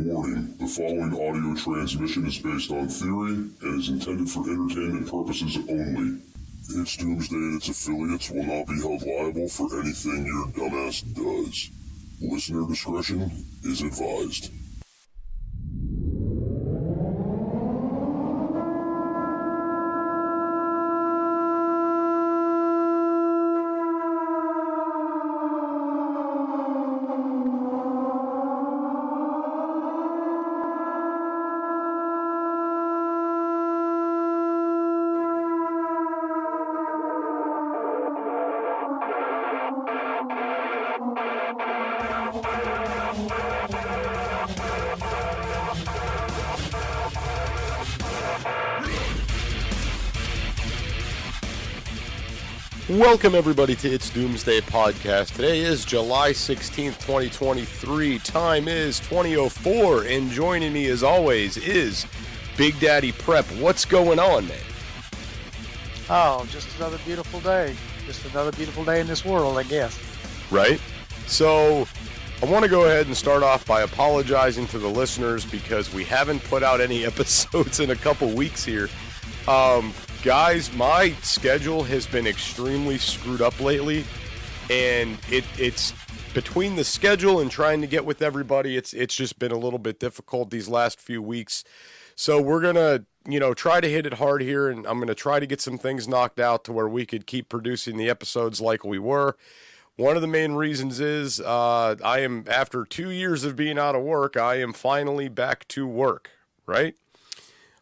Warning, the following audio transmission is based on theory and is intended for entertainment purposes only. It's Doomsday and its affiliates will not be held liable for anything your dumbass does. Listener discretion is advised. Welcome everybody to It's Doomsday Podcast. Today is July 16th, 2023. Time is 20:04, and joining me as always is Big Daddy Prep. What's going on, man? Oh, just another beautiful day. Just another beautiful day in this world, I guess. Right? So, I want to go ahead and start off by apologizing to the listeners because we haven't put out any episodes in a couple weeks here. Guys, my schedule has been extremely screwed up lately, and it's between the schedule and trying to get with everybody, it's just been a little bit difficult these last few weeks. So we're going to, try to hit it hard here, and I'm going to try to get some things knocked out to where we could keep producing the episodes like we were. One of the main reasons is I am, after 2 years of being out of work, I am finally back to work, right?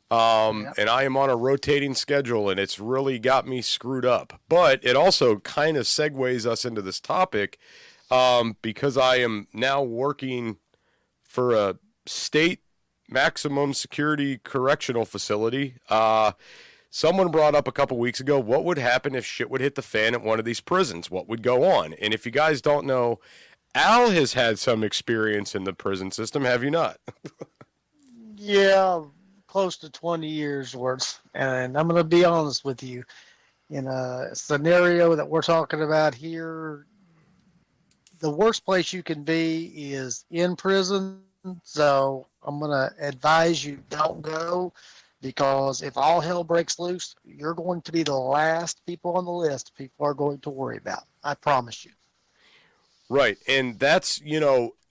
And I am on a rotating schedule, and it's really got me screwed up. But it also kind of segues us into this topic because I am now working for a state maximum security correctional facility. Someone brought up a couple weeks ago, what would happen if shit would hit the fan at one of these prisons? What would go on? And if you guys don't know, Al has had some experience in the prison system, have you not? Yeah, close to 20 years worth. And I'm going to be honest with you. In a scenario that we're talking about here, the worst place you can be is in prison. So I'm going to advise you don't go, because if all hell breaks loose, you're going to be the last people on the list people are going to worry about. I promise you. Right. And that's,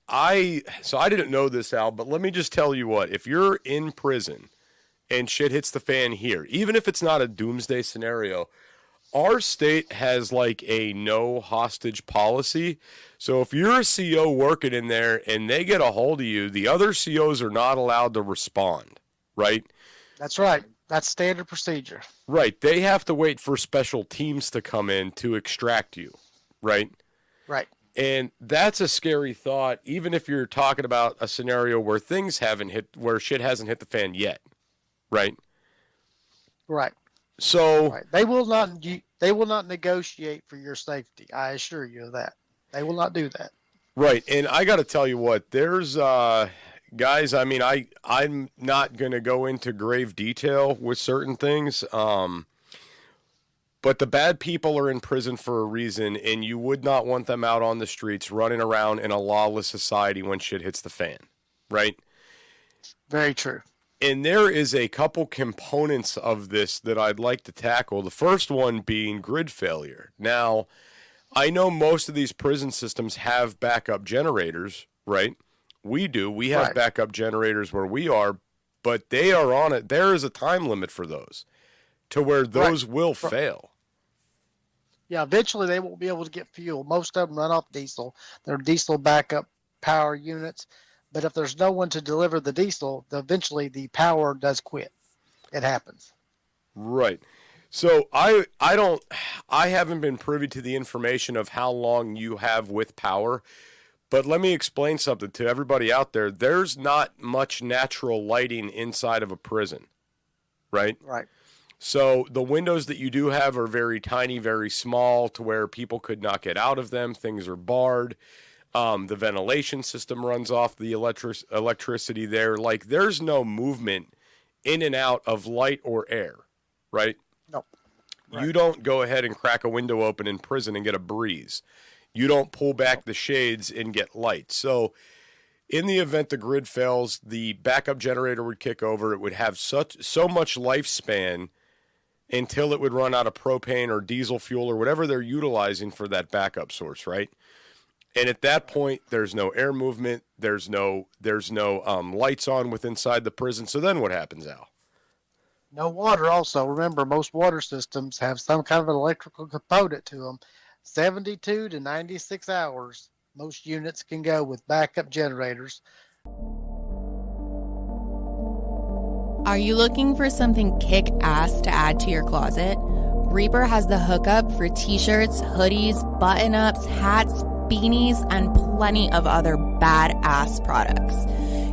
I didn't know this, Al, but let me just tell you what, if you're in prison and shit hits the fan here, even if it's not a doomsday scenario, our state has like a no hostage policy. So if you're a CO working in there and they get a hold of you, the other COs are not allowed to respond, right? That's right. That's standard procedure. Right. They have to wait for special teams to come in to extract you, right? Right. And that's a scary thought, even if you're talking about a scenario where things haven't hit, where shit hasn't hit the fan yet, right? Right. So right. They will not negotiate for your safety. I assure you of that. They will not do that. Right. And I got to tell you what, there's guys, I mean, I'm not going to go into grave detail with certain things. But the bad people are in prison for a reason, and you would not want them out on the streets running around in a lawless society when shit hits the fan, right? Very true. And there is a couple components of this that I'd like to tackle. The first one being grid failure. Now, I know most of these prison systems have backup generators, right? We do. We have backup generators where we are, but they are on it. There is a time limit for those to where those will fail. Yeah, eventually they won't be able to get fuel. Most of them run off diesel. They're diesel backup power units. But if there's no one to deliver the diesel, eventually the power does quit. It happens. Right. So I haven't been privy to the information of how long you have with power. But let me explain something to everybody out there. There's not much natural lighting inside of a prison, right? Right. So the windows that you do have are very tiny, very small, to where people could not get out of them. Things are barred. The ventilation system runs off the electricity there. Like, there's no movement in and out of light or air, right? No. Right. You don't go ahead and crack a window open in prison and get a breeze. You don't pull back the shades and get light. So in the event the grid fails, the backup generator would kick over. It would have so much lifespan until it would run out of propane or diesel fuel or whatever they're utilizing for that backup source, right? And at that point, there's no air movement. There's no lights on with inside the prison. So then what happens, Al? No water also. Remember, most water systems have some kind of an electrical component to them. 72 to 96 hours, most units can go with backup generators. Are you looking for something kick-ass to add to your closet? Reaper has the hookup for t-shirts, hoodies, button-ups, hats, beanies, and plenty of other badass products.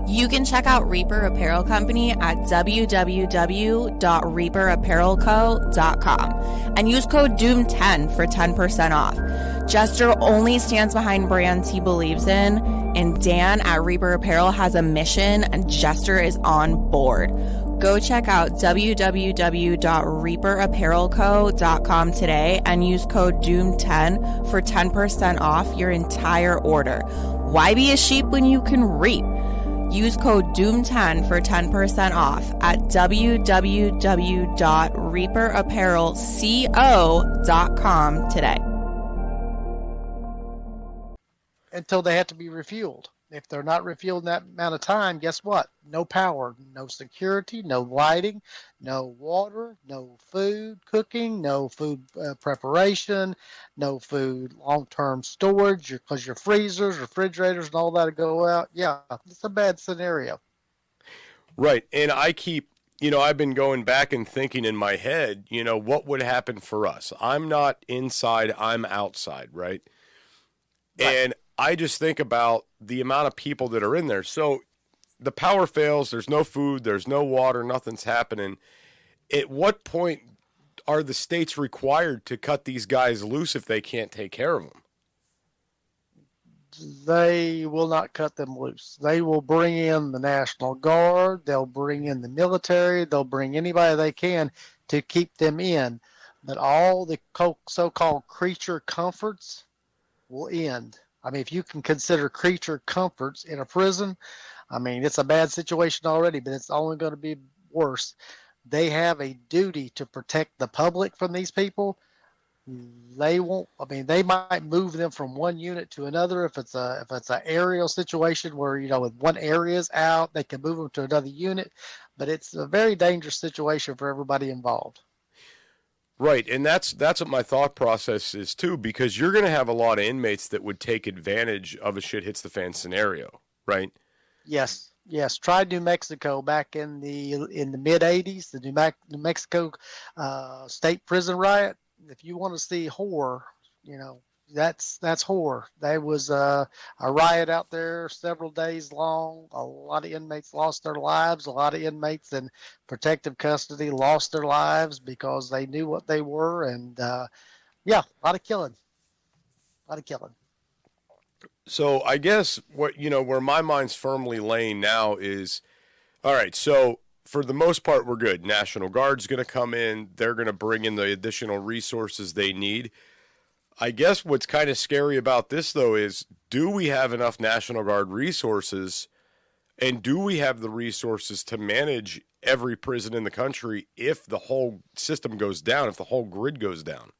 You can check out Reaper Apparel Company at www.reaperapparelco.com and use code DOOM10 for 10% off. Jester only stands behind brands he believes in, and Dan at Reaper Apparel has a mission, and Jester is on board. Go check out www.reaperapparelco.com today and use code DOOM10 for 10% off your entire order. Why be a sheep when you can reap? Use code DOOM10 for 10% off at www.reaperapparelco.com today. Until they have to be refueled. If they're not refueled in that amount of time, guess what? No power, no security, no lighting, no water, no food cooking, no food preparation, no food long-term storage, because your freezers, refrigerators, and all that go out. Yeah, it's a bad scenario. Right. And I've been going back and thinking in my head, what would happen for us? I'm not inside, I'm outside, right? And I just think about the amount of people that are in there. So the power fails, there's no food, there's no water, nothing's happening. At what point are the states required to cut these guys loose if they can't take care of them? They will not cut them loose. They will bring in the National Guard, they'll bring in the military, they'll bring anybody they can to keep them in. But all the so-called creature comforts will end. I mean, if you can consider creature comforts in a prison, I mean, it's a bad situation already, but it's only going to be worse. They have a duty to protect the public from these people. They won't, I mean, they might move them from one unit to another. If it's an aerial situation where, if one area is out, they can move them to another unit, but it's a very dangerous situation for everybody involved. Right, and that's what my thought process is too, because you're going to have a lot of inmates that would take advantage of a shit hits the fan scenario, right? Yes. Try New Mexico back in the mid '80s, the New Mexico state prison riot. If you want to see horror, that's horror. There was a riot out there several days long. A lot of inmates lost their lives. A lot of inmates in protective custody lost their lives because they knew what they were. And a lot of killing. So I guess where my mind's firmly laying now is, all right, so for the most part, we're good. National Guard's going to come in. They're going to bring in the additional resources they need. I guess what's kind of scary about this, though, is do we have enough National Guard resources, and do we have the resources to manage every prison in the country if the whole system goes down, if the whole grid goes down?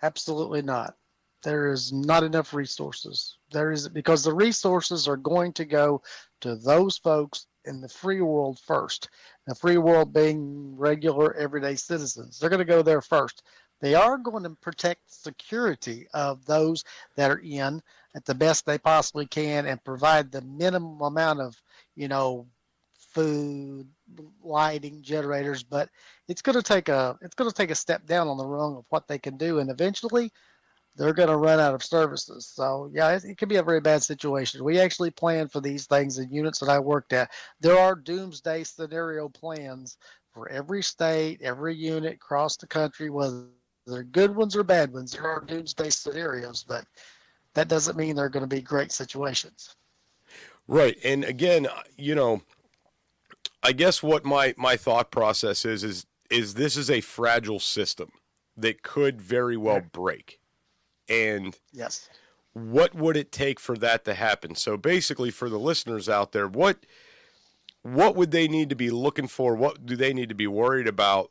Absolutely not. There is not enough resources. Because the resources are going to go to those folks in the free world first. The free world being regular, everyday citizens. They're going to go there first. They are going to protect security of those that are in at the best they possibly can and provide the minimum amount of, food, lighting, generators. But it's going to take a step down on the rung of what they can do, and eventually they're going to run out of services. So yeah, it could be a very bad situation. We actually planned for these things in units that I worked at. There are doomsday scenario plans for every state, every unit across the country, whether they're good ones or bad ones. There are doomsday scenarios, but that doesn't mean they're going to be great situations. Right. And again, I guess what my thought process is this is a fragile system that could very well break. And yes, what would it take for that to happen? So basically, for the listeners out there, what would they need to be looking for? What do they need to be worried about,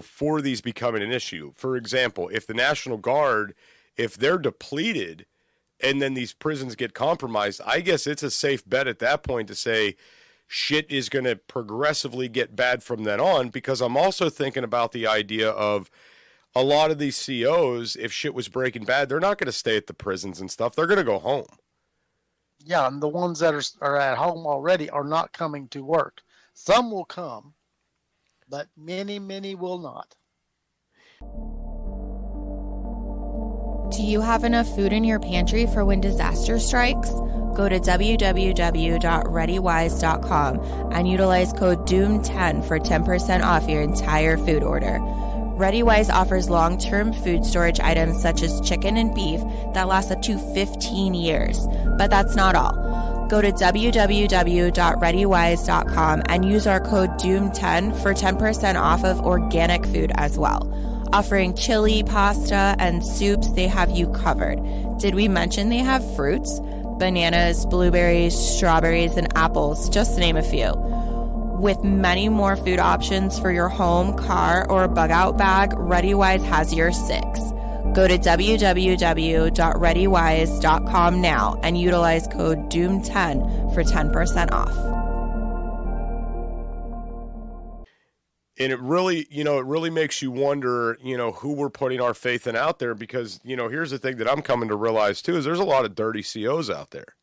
for these becoming an issue? For example, if the National Guard, if they're depleted and then these prisons get compromised, I guess it's a safe bet at that point to say shit is going to progressively get bad from then on, because I'm also thinking about the idea of a lot of these COs, if shit was breaking bad, they're not going to stay at the prisons and stuff. They're going to go home. Yeah, and the ones that are at home already are not coming to work. Some will come, but many, many will not. Do you have enough food in your pantry for when disaster strikes? Go to www.readywise.com and utilize code DOOM10 for 10% off your entire food order. ReadyWise offers long-term food storage items such as chicken and beef that last up to 15 years. But that's not all. Go to www.readywise.com and use our code DOOM10 for 10% off of organic food as well. Offering chili, pasta, and soups, they have you covered. Did we mention they have fruits? Bananas, blueberries, strawberries, and apples, just to name a few. With many more food options for your home, car, or bug-out bag, ReadyWise has your six. Go to www.readywise.com now and utilize code DOOM10 for 10% off. And it really makes you wonder, who we're putting our faith in out there, because, here's the thing that I'm coming to realize too, is there's a lot of dirty COs out there.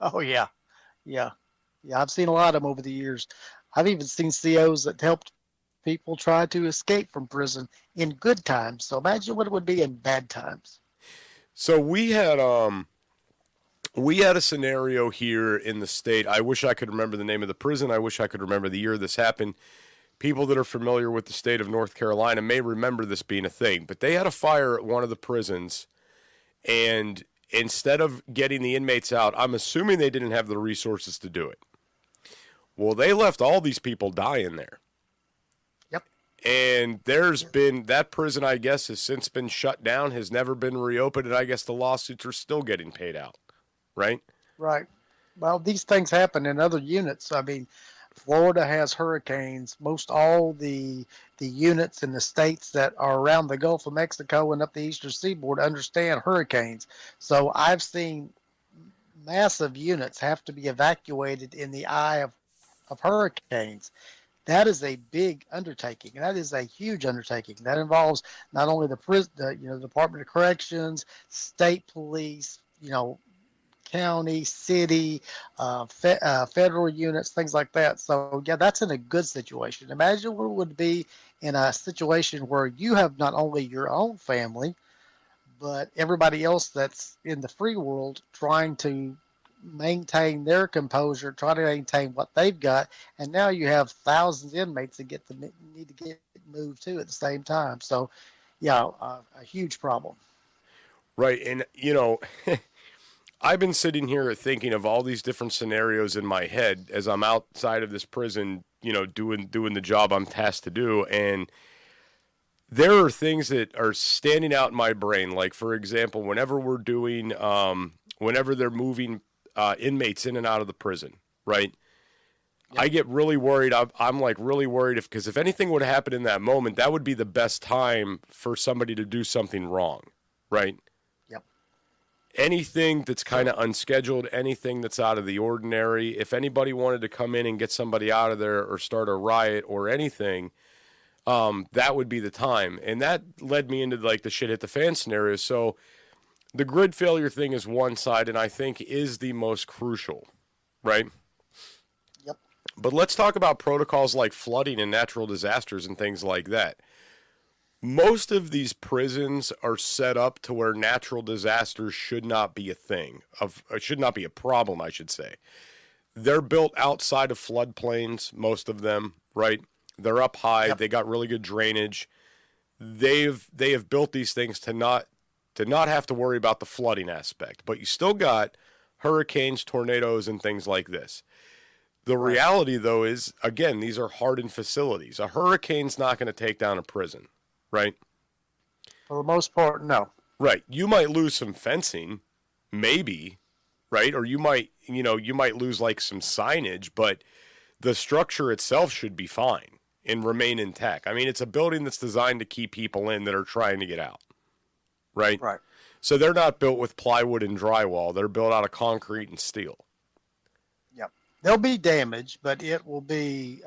Oh, yeah. Yeah. Yeah, I've seen a lot of them over the years. I've even seen COs that helped people try to escape from prison in good times. So imagine what it would be in bad times. So we had a scenario here in the state. I wish I could remember the name of the prison. I wish I could remember the year this happened. People that are familiar with the state of North Carolina may remember this being a thing, but they had a fire at one of the prisons, and instead of getting the inmates out, I'm assuming they didn't have the resources to do it. Well, they left all these people dying there. Yep. And there's been, that prison, I guess, has since been shut down, has never been reopened, and I guess the lawsuits are still getting paid out, right? Right. Well, these things happen in other units. I mean, Florida has hurricanes. Most all the units in the states that are around the Gulf of Mexico and up the eastern seaboard understand hurricanes. So I've seen massive units have to be evacuated in the eye of hurricanes. That is a big undertaking. That is a huge undertaking. That involves not only the prison, the Department of Corrections, state police, county, city, federal units, things like that. So, yeah, that's in a good situation. Imagine what it would be in a situation where you have not only your own family, but everybody else that's in the free world trying to maintain their composure, try to maintain what they've got. And now you have thousands of inmates that need to get moved too at the same time. So, yeah, a huge problem. Right. And, I've been sitting here thinking of all these different scenarios in my head as I'm outside of this prison, doing the job I'm tasked to do. And there are things that are standing out in my brain. Like, for example, whenever we're doing, whenever they're moving inmates in and out of the prison, right? Yep. I get really worried. I'm like really worried because if anything would happen in that moment, that would be the best time for somebody to do something wrong, right? Anything that's kind of unscheduled, anything that's out of the ordinary, if anybody wanted to come in and get somebody out of there or start a riot or anything, that would be the time. And that led me into like the shit hit the fan scenario. So the grid failure thing is one side, and I think is the most crucial, right? Yep. But let's talk about protocols like flooding and natural disasters and things like that. Most of these prisons are set up to where natural disasters should not be a thing, should not be a problem, I should say. They're built outside of floodplains, most of them, right? They're up high. Yep. They got really good drainage. They have built these things to not have to worry about the flooding aspect, but you still got hurricanes, tornadoes, and things like this. The reality, though, is, again, these are hardened facilities. A hurricane's not going to take down a prison. Right. For the most part, no. Right. You might lose some fencing, maybe, right? Or you might lose like some signage, but the structure itself should be fine and remain intact. I mean, it's a building that's designed to keep people in that are trying to get out, right? Right. So they're not built with plywood and drywall. They're built out of concrete and steel. Yep. There'll be damage, but it will be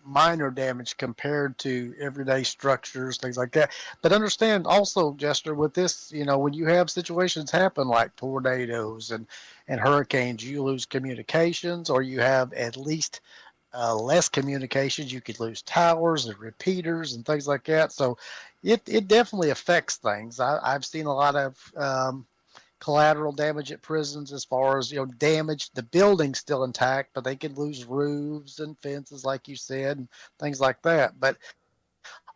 minor damage compared to everyday structures, things like that. But understand also, Jester, with this, when you have situations happen like tornadoes and hurricanes, you lose communications, or you have at least less communications. You could lose towers and repeaters and things like that. So it definitely affects things. I've seen a lot of collateral damage at prisons as far as, damage. The building's still intact, but they could lose roofs and fences, like you said, and things like that. But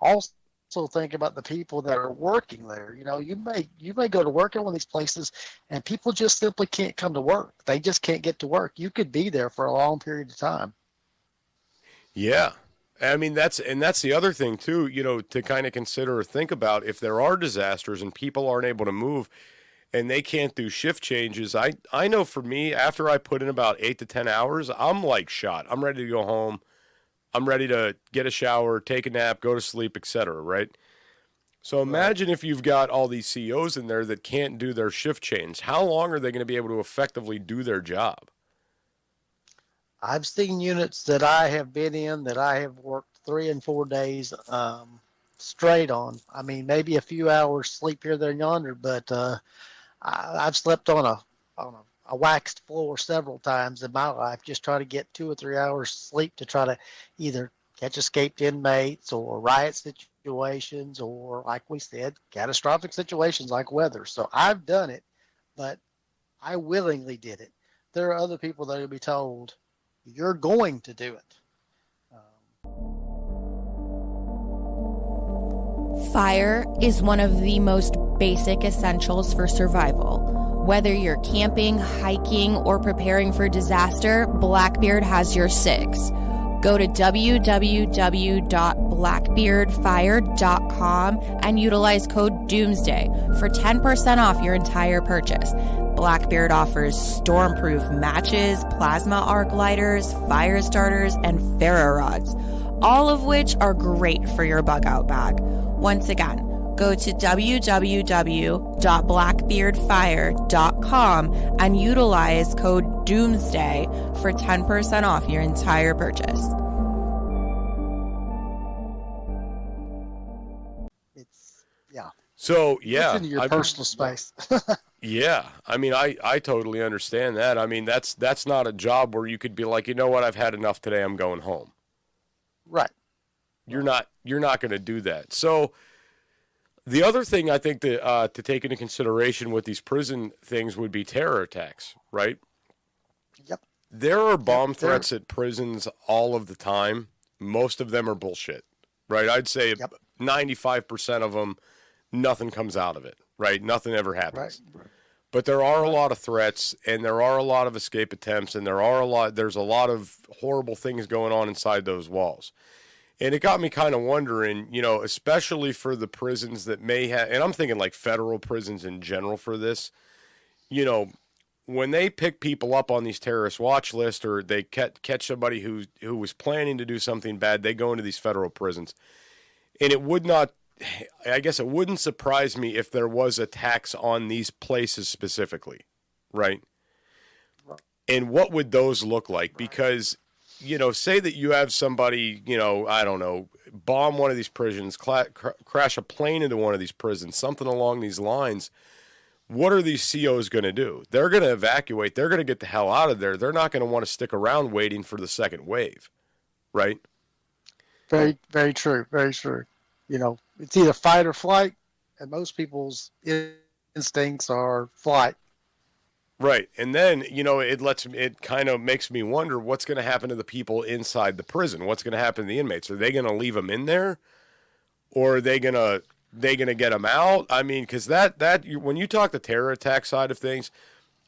also think about the people that are working there. You may go to work in one of these places and people just simply can't come to work. They just can't get to work. You could be there for a long period of time. Yeah. I mean, that's the other thing too, to kind of consider or think about. If there are disasters and people aren't able to move and they can't do shift changes, I know for me, after I put in about 8 to 10 hours, I'm like shot. I'm ready to go home. I'm ready to get a shower, take a nap, go to sleep, etc., right? So imagine if you've got all these CEOs in there that can't do their shift change. How long are they going to be able to effectively do their job? I've seen units that I have been in that I have worked 3 and 4 days straight on. I mean, maybe a few hours sleep here, there, and yonder, but I've slept on a waxed floor several times in my life, just trying to get 2 or 3 hours sleep to try to either catch escaped inmates or riot situations, or, like we said, catastrophic situations like weather. So I've done it, but I willingly did it. There are other people that will be told, you're going to do it. Fire is one of the most basic essentials for survival. Whether you're camping, hiking, or preparing for disaster, Blackbeard has your six. Go to www.blackbeardfire.com and utilize code DoomsDay for 10% off your entire purchase. Blackbeard offers stormproof matches, plasma arc lighters, fire starters, and ferro rods, all of which are great for your bug out bag. Once again, go to www.blackbeardfire.com and utilize code Doomsday for 10% off your entire purchase. So, yeah. It's into your personal space. Yeah. I mean, I totally understand that. I mean, that's not a job where you could be like, you know what, I've had enough today, I'm going home. Right. You're not going to do that. So the other thing I think that to take into consideration with these prison things would be terror attacks, right? Yep. There are bomb threats at prisons all of the time. Most of them are bullshit, right? I'd say 95% of them, nothing comes out of it, right? Nothing ever happens. Right. But there are a lot of threats, and there are a lot of escape attempts, and there's a lot of horrible things going on inside those walls. And it got me kind of wondering, especially for the prisons that may have, and I'm thinking like federal prisons in general for this, when they pick people up on these terrorist watch lists, or they catch somebody who was planning to do something bad, they go into these federal prisons. And it wouldn't surprise me if there was attacks on these places specifically, right? And what would those look like? Because, say that you have somebody, I don't know, bomb one of these prisons, crash a plane into one of these prisons, something along these lines. What are these COs going to do? They're going to evacuate. They're going to get the hell out of there. They're not going to want to stick around waiting for the second wave, right? Very, very true. Very true. It's either fight or flight, and most people's instincts are flight. Right. And then, it kind of makes me wonder what's going to happen to the people inside the prison. What's going to happen to the inmates? Are they going to leave them in there, or are they going to get them out? I mean, because when you talk the terror attack side of things,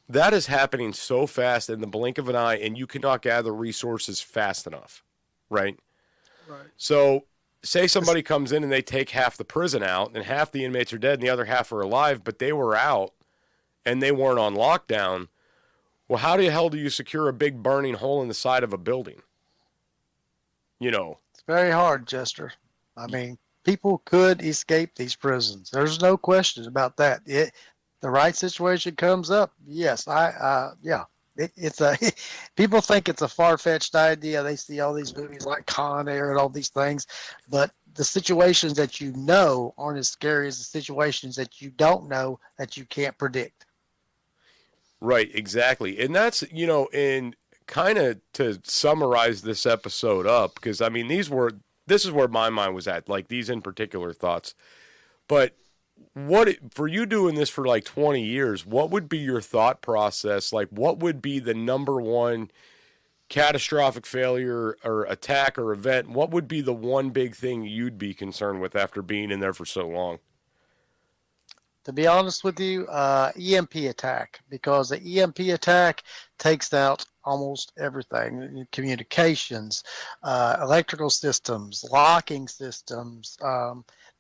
that is happening so fast in the blink of an eye, and you cannot gather resources fast enough. Right. Right. So say somebody comes in and they take half the prison out, and half the inmates are dead and the other half are alive, but they were out and they weren't on lockdown. Well, how the hell do you secure a big burning hole in the side of a building? You know. It's very hard, Jester. I mean, people could escape these prisons. There's no question about that. The right situation comes up. Yes, yeah. It's a people think it's a far-fetched idea. They see all these movies like Con Air and all these things, but the situations that you know aren't as scary as the situations that you don't know that you can't predict. Right, exactly. And that's, you know, and kind of to summarize this episode up, because I mean, this is where my mind was at, like these in particular thoughts. But for you doing this for like 20 years, what would be your thought process? Like, what would be the number one catastrophic failure or attack or event? What would be the one big thing you'd be concerned with after being in there for so long? To be honest with you, EMP attack, because the EMP attack takes out almost everything: communications, electrical systems, locking systems.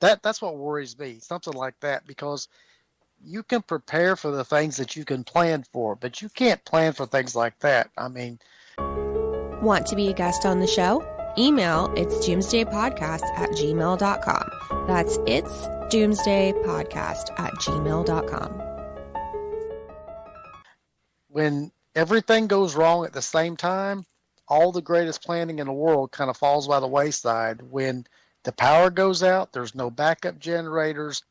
That's what worries me, something like that, because you can prepare for the things that you can plan for, but you can't plan for things like that. I mean, Want to be a guest on the show? Email itsdoomsdaypodcast@gmail.com. That's itsdoomsdaypodcast@gmail.com. when everything goes wrong at the same time, all the greatest planning in the world kind of falls by the wayside. When the power goes out, there's no backup generators,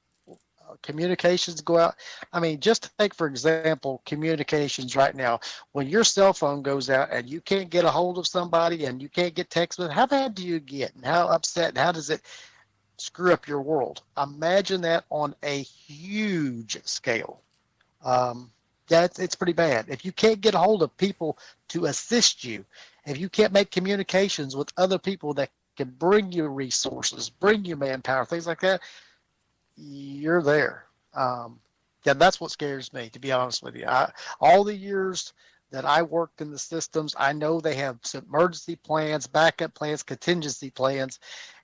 communications go out. I mean, just take, for example, communications right now. When your cell phone goes out and you can't get a hold of somebody and you can't get text with, how bad do you get, and how upset, and how does it screw up your world? Imagine that on a huge scale. It's pretty bad. If you can't get a hold of people to assist you, if you can't make communications with other people that can bring you resources, bring you manpower, things like that, you're there. That's what scares me, to be honest with you. All the years that I worked in the systems, I know they have some emergency plans, backup plans, contingency plans,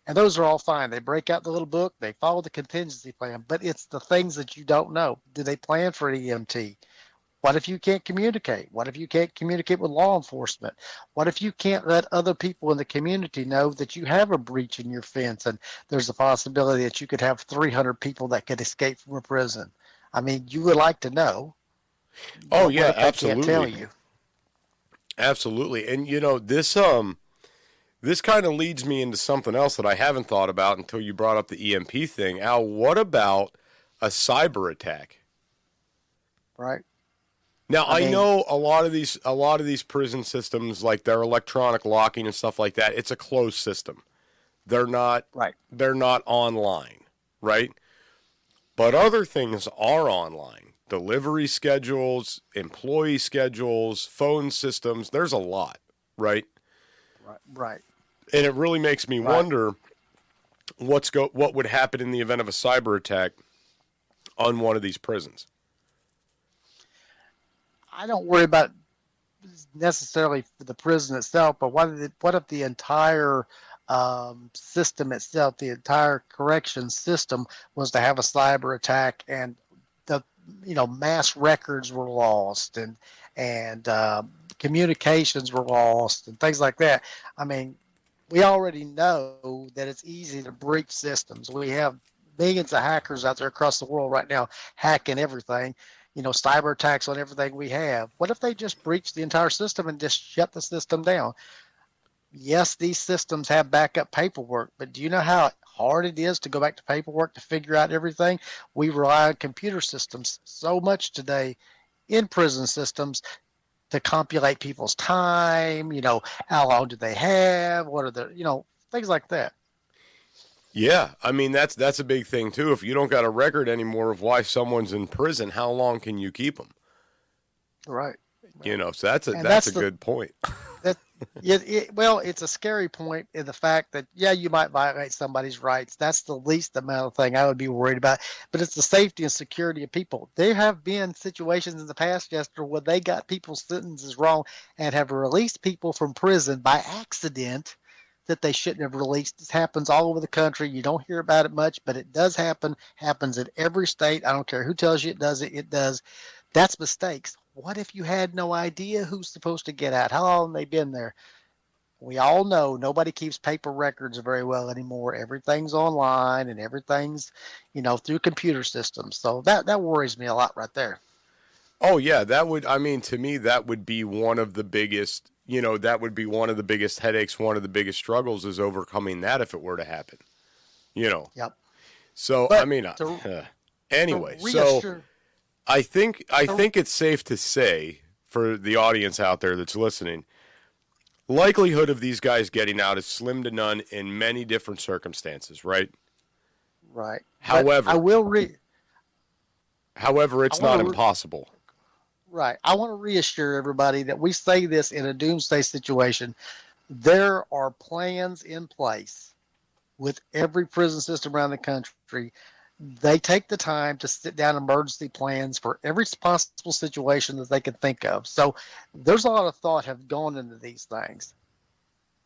and those are all fine. They break out the little book, they follow the contingency plan, but it's the things that you don't know. Do they plan for an EMT? What if you can't communicate? What if you can't communicate with law enforcement? What if you can't let other people in the community know that you have a breach in your fence and there's a possibility that you could have 300 people that could escape from a prison? I mean, you would like to know. Oh, yeah, absolutely. Can't tell you. Absolutely. And, you know, this kind of leads me into something else that I haven't thought about until you brought up the EMP thing. Al, what about a cyber attack? Right. Now, I know a lot of these prison systems, like their electronic locking and stuff like that, it's a closed system. They're not online, right? But other things are online. Delivery schedules, employee schedules, phone systems, there's a lot, right? Right. And it really makes me wonder what would happen in the event of a cyber attack on one of these prisons. I don't worry about necessarily the prison itself, but what if the entire system itself, the entire corrections system, was to have a cyber attack, and the mass records were lost, and communications were lost, and things like that. I mean, we already know that it's easy to breach systems. We have millions of hackers out there across the world right now hacking everything. Cyber attacks on everything we have. What if they just breach the entire system and just shut the system down? Yes, these systems have backup paperwork, but do you know how hard it is to go back to paperwork to figure out everything? We rely on computer systems so much today in prison systems to compilate people's time, how long do they have, what are the, things like that. Yeah, I mean, that's a big thing, too. If you don't got a record anymore of why someone's in prison, how long can you keep them? Right. So that's a good point. It's a scary point in the fact that, you might violate somebody's rights. That's the least amount of thing I would be worried about. But it's the safety and security of people. There have been situations in the past, Jester, where they got people's sentences wrong and have released people from prison by accident that they shouldn't have released. This happens all over the country. You don't hear about it much, but it does happen. Happens in every state. I don't care who tells you it does it. It does. That's mistakes. What if you had no idea who's supposed to get out? How long have they been there? We all know nobody keeps paper records very well anymore. Everything's online and everything's, through computer systems. So that worries me a lot right there. Oh yeah, to me, that would be one of the biggest, that would be one of the biggest headaches, one of the biggest struggles is overcoming that if it were to happen, Yep. So, But anyway, so I think it's safe to say for the audience out there that's listening, likelihood of these guys getting out is slim to none in many different circumstances, right? Right. However, it's not impossible. Right. I want to reassure everybody that we say this in a doomsday situation. There are plans in place with every prison system around the country. They take the time to sit down emergency plans for every possible situation that they can think of. So there's a lot of thought have gone into these things.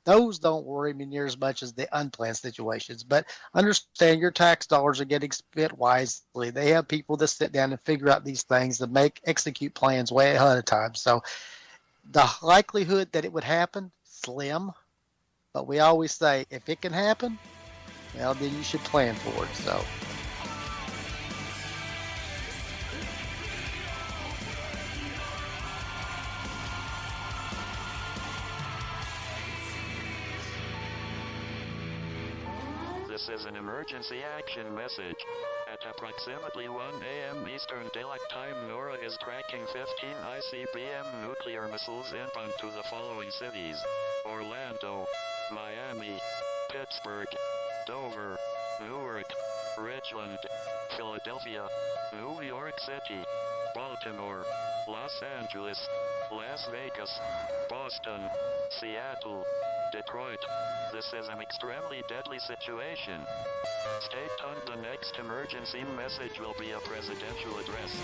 Those don't worry me near as much as the unplanned situations. But understand your tax dollars are getting spent wisely. They have people that sit down and figure out these things and execute plans way ahead of time. So the likelihood that it would happen, slim. But we always say, if it can happen, well, then you should plan for it. So. This is an emergency action message. At approximately 1 a.m. Eastern Daylight Time, NORAD is tracking 15 ICBM nuclear missiles inbound to the following cities: Orlando, Miami, Pittsburgh, Dover, Newark, Richland, Philadelphia, New York City, Baltimore, Los Angeles, Las Vegas, Boston, Seattle, Detroit. This is an extremely deadly situation. Stay tuned. The next emergency message will be a presidential address.